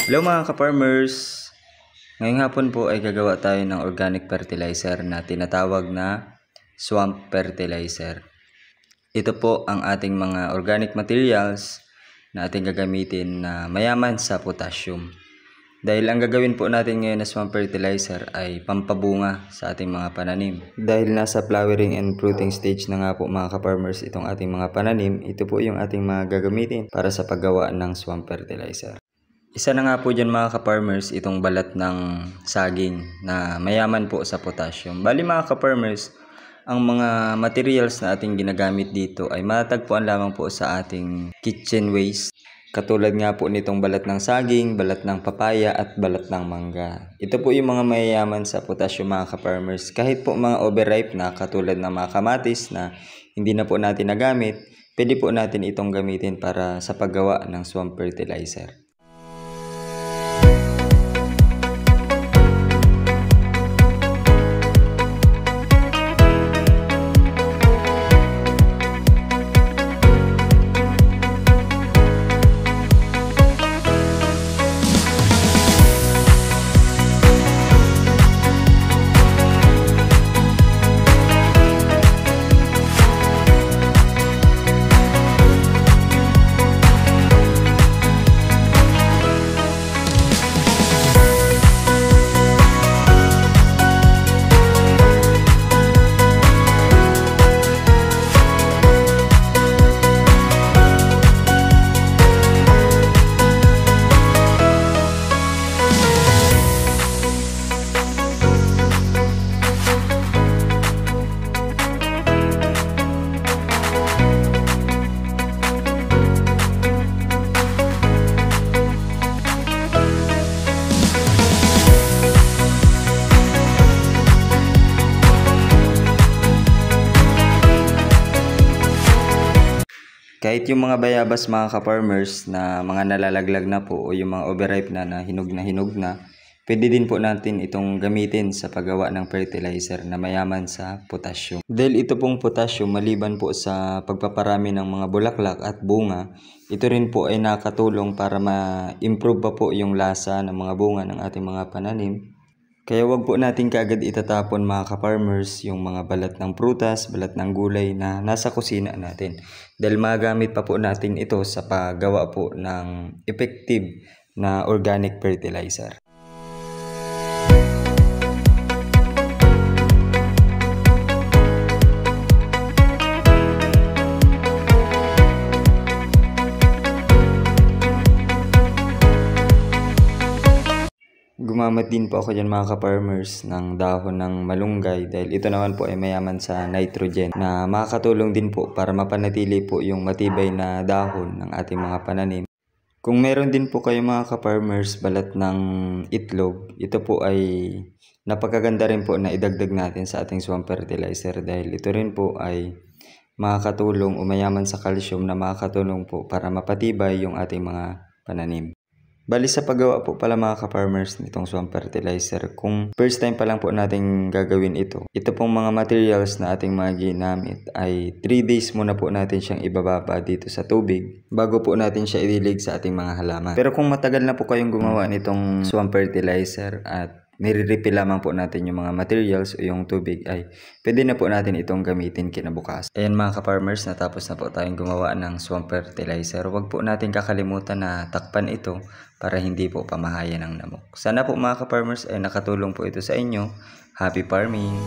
Hello mga ka-farmers! Ngayong hapon po ay gagawa tayo ng organic fertilizer na tinatawag na swamp fertilizer. Ito po ang ating mga organic materials na ating gagamitin na mayaman sa potassium. Dahil ang gagawin po natin ngayon na swamp fertilizer ay pampabunga sa ating mga pananim. Dahil nasa flowering and fruiting stage na nga po mga ka-farmers itong ating mga pananim, ito po yung ating mga gagamitin para sa paggawa ng swamp fertilizer. Isa na nga po dyan mga ka-farmers itong balat ng saging na mayaman po sa potassium. Bali mga ka-farmers, ang mga materials na ating ginagamit dito ay matatagpuan lamang po sa ating kitchen waste. Katulad nga po nitong balat ng saging, balat ng papaya at balat ng mangga. Ito po yung mga mayayaman sa potassium mga ka-farmers. Kahit po mga overripe na katulad ng mga kamatis na hindi na po natin nagamit, pwede po natin itong gamitin para sa paggawa ng swamp fertilizer. Kahit yung mga bayabas mga ka-farmers na mga nalalaglag na po o yung mga overripe na hinog na, pwede din po natin itong gamitin sa paggawa ng fertilizer na mayaman sa potassium. Dahil ito pong potassium maliban po sa pagpaparami ng mga bulaklak at bunga, ito rin po ay nakatulong para ma-improve pa po yung lasa ng mga bunga ng ating mga pananim. Kaya wag po natin kaagad itatapon mga ka-farmers yung mga balat ng prutas, balat ng gulay na nasa kusina natin. Dahil magamit pa po natin ito sa paggawa po ng effective na organic fertilizer. Gumamit din po ako dyan mga ka-farmers ng dahon ng malunggay dahil ito naman po ay mayaman sa nitrogen na makakatulong din po para mapanatili po yung matibay na dahon ng ating mga pananim. Kung meron din po kayo mga ka-farmers balat ng itlog, ito po ay napakaganda rin po na idagdag natin sa ating swamp fertilizer dahil ito rin po ay makakatulong o mayaman sa calcium na makakatulong po para mapatibay yung ating mga pananim. Bali sa paggawa po pala mga ka-farmers nitong swamp fertilizer, kung first time pa lang po natin gagawin ito pong mga materials na ating mga ginamit ay 3 days muna po natin siyang ibababa dito sa tubig bago po natin siya idilig sa ating mga halaman. Pero kung matagal na po kayong gumawa nitong swamp fertilizer at nire-refill lamang po natin yung mga materials o yung tubig ay pwede na po natin itong gamitin kinabukasan. Ayan mga ka-farmers, natapos na po tayong gumawa ng swamp fertilizer. Huwag po natin kakalimutan na takpan ito para hindi po pamahayan ng lamok. Sana po mga ka-farmers ay nakatulong po ito sa inyo. Happy farming!